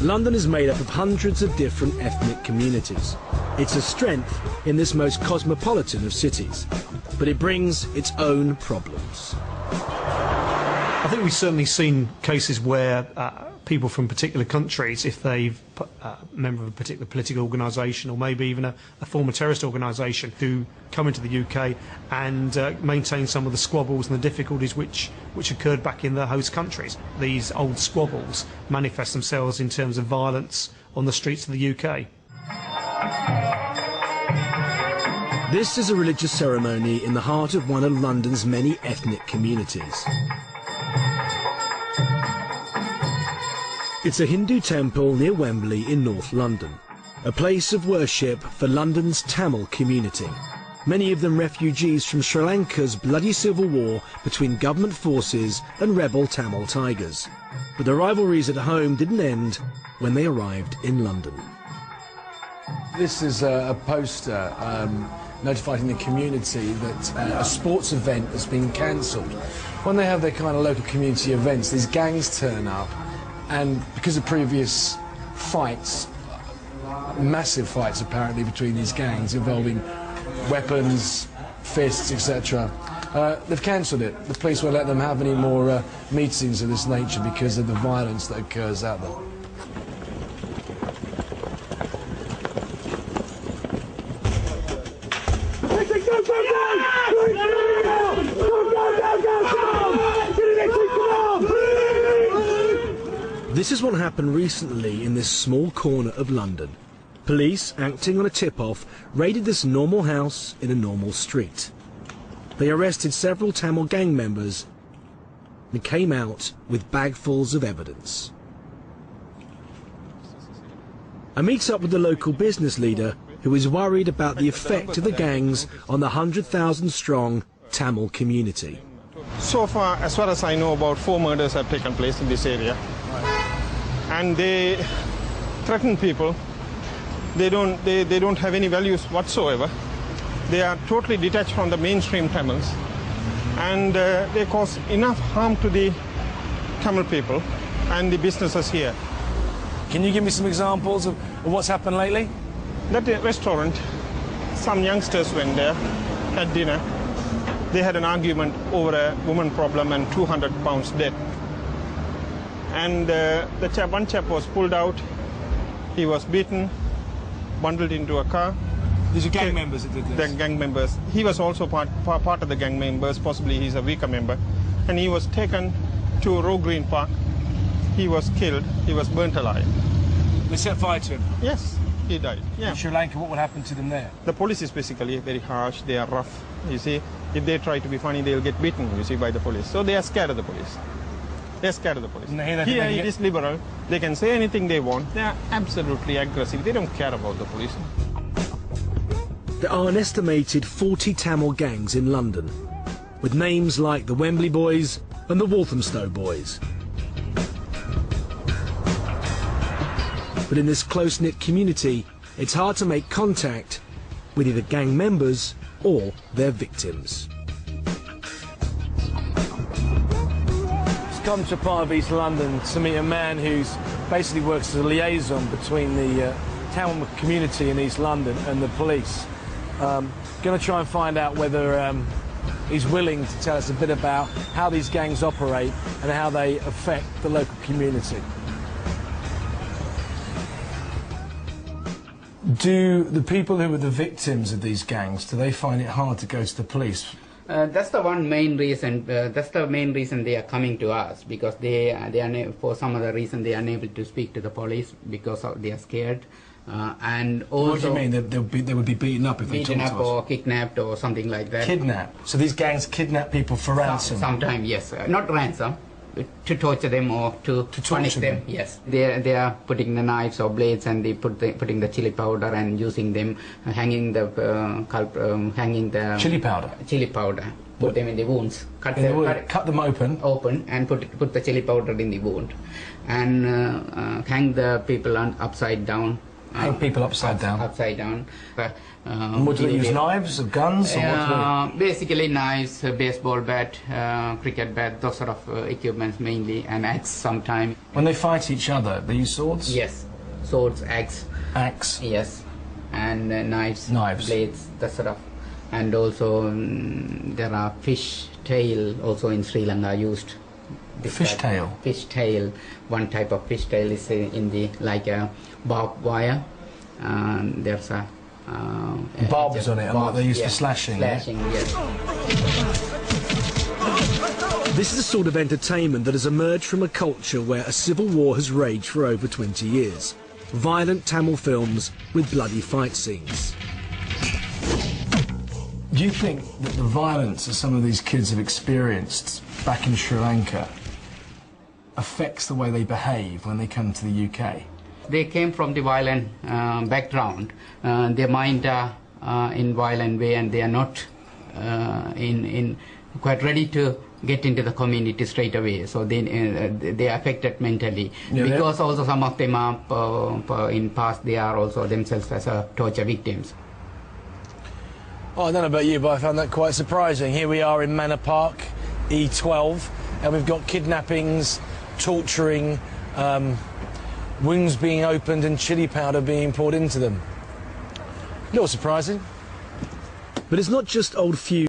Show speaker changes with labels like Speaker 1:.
Speaker 1: London is made up of hundreds of different ethnic communities. It's a strength in this most cosmopolitan of cities, but it brings its own problems.
Speaker 2: I think we've certainly seen cases where people from particular countries, if they've a member of a particular political organisation or maybe even a former terrorist organisation, who come into the UK and maintain some of the squabbles and the difficulties which occurred back in their host countries. These old squabbles manifest themselves in terms of violence on the streets of the UK.
Speaker 1: This is a religious ceremony in the heart of one of London's many ethnic communities. It's a Hindu temple near Wembley in North London, a place of worship for London's Tamil community. Many of them refugees from Sri Lanka's bloody civil war between government forces and rebel Tamil tigers. But the rivalries at home didn't end when they arrived in London.
Speaker 3: This is a poster notifying the community that a sports event has been cancelled. When they have their kind of local community events, these gangs turn up, and because of previous fights, massive fights apparently between these gangs involving weapons, fists, etc., they've cancelled it. The police won't let them have any more meetings of this nature because of the violence that occurs out there.
Speaker 1: This is what happened recently in this small corner of London. Police, acting on a tip-off, raided this normal house in a normal street. They arrested several Tamil gang members and came out with bagfuls of evidence. I meet up with the local business leader who is worried about the effect of the gangs on the 100,000-strong Tamil community.
Speaker 4: So far as I know, about 4 murders have taken place in this area. And they threaten people. They don't have any values whatsoever. They are totally detached from the mainstream Tamils, and they cause enough harm to the Tamil people and the businesses here.
Speaker 3: Can you give me some examples of what's happened lately?
Speaker 4: That restaurant, some youngsters went there, had dinner. They had an argument over a woman problem and £200 debt. And one chap was pulled out. He was beaten, bundled into a car.
Speaker 3: These are gang members that did this?
Speaker 4: The gang members. He was also part of the gang members. Possibly he's a weaker member. And he was taken to Roe Green Park. He was killed. He was burnt alive.
Speaker 3: They set fire to him?
Speaker 4: Yes, he died. Yeah.
Speaker 3: In Sri Lanka, what would happen to them there?
Speaker 4: The police is basically very harsh. They are rough. You see, if they try to be funny, they'll get beaten, you see, by the police. So they are scared of the police. They're scared of the police. Here it is liberal. They can say anything they want. They are absolutely aggressive. They don't care about the police.
Speaker 1: There are an estimated 40 Tamil gangs in London, with names like the Wembley Boys and the Walthamstow Boys. But in this close-knit community, it's hard to make contact with either gang members or their victims.
Speaker 3: Come to part of East London to meet a man who's basically works as a liaison between the Tamil community in East London and the police. Going to try and find out whether he's willing to tell us a bit about how these gangs operate and how they affect the local community. Do the people who were the victims of these gangs, do they find it hard to go to the police?
Speaker 5: That's the main reason. That's the main reason they are coming to us, because they are for some other reason they are unable to speak to the police because they are scared. And also,
Speaker 3: what do you mean? They would be beaten up if they talked to us?
Speaker 5: Beaten up or kidnapped or something like that.
Speaker 3: Kidnapped? So these gangs kidnap people for ransom?
Speaker 5: Sometimes, yes. Not ransom. To torture them or to punish them. Yes, they are putting the knives or blades, and they putting the chili powder and using them, hanging the
Speaker 3: chili powder.
Speaker 5: Chili powder. Put them in the wounds.
Speaker 3: Cut them open.
Speaker 5: Open and put the chili powder in the wound, and hang the people upside down
Speaker 3: Hang people upside down.
Speaker 5: Upside down.
Speaker 3: And what do they use? Knives or guns? Or what
Speaker 5: basically knives, baseball bat, cricket bat, those sort of equipments mainly, and axe sometimes.
Speaker 3: When they fight each other, they use swords?
Speaker 5: Yes, swords, axe.
Speaker 3: Axe?
Speaker 5: Yes, and knives, blades, that sort of. And also there are fish tail also in Sri Lanka used.
Speaker 3: Fish tail?
Speaker 5: Fish tail. One type of fish tail is in the like a barbed wire. There's a
Speaker 3: barbs on it, like they use for slashing.
Speaker 5: Slashing, yes.
Speaker 1: This is a sort of entertainment that has emerged from a culture where a civil war has raged for over 20 years. Violent Tamil films with bloody fight scenes.
Speaker 3: Do you think that the violence that some of these kids have experienced back in Sri Lanka affects the way they behave when they come to the UK?
Speaker 5: They came from the violent background. Their mind are in violent way, and they are not in quite ready to get into the community straight away. So they are affected mentally. Yeah, because also some of them are in past they are also themselves as torture victims.
Speaker 3: Oh, I don't know about you, but I found that quite surprising. Here we are in Manor Park, E12, and we've got kidnappings, torturing, wounds being opened and chili powder being poured into them. A little surprising.
Speaker 1: But it's not just old feuds.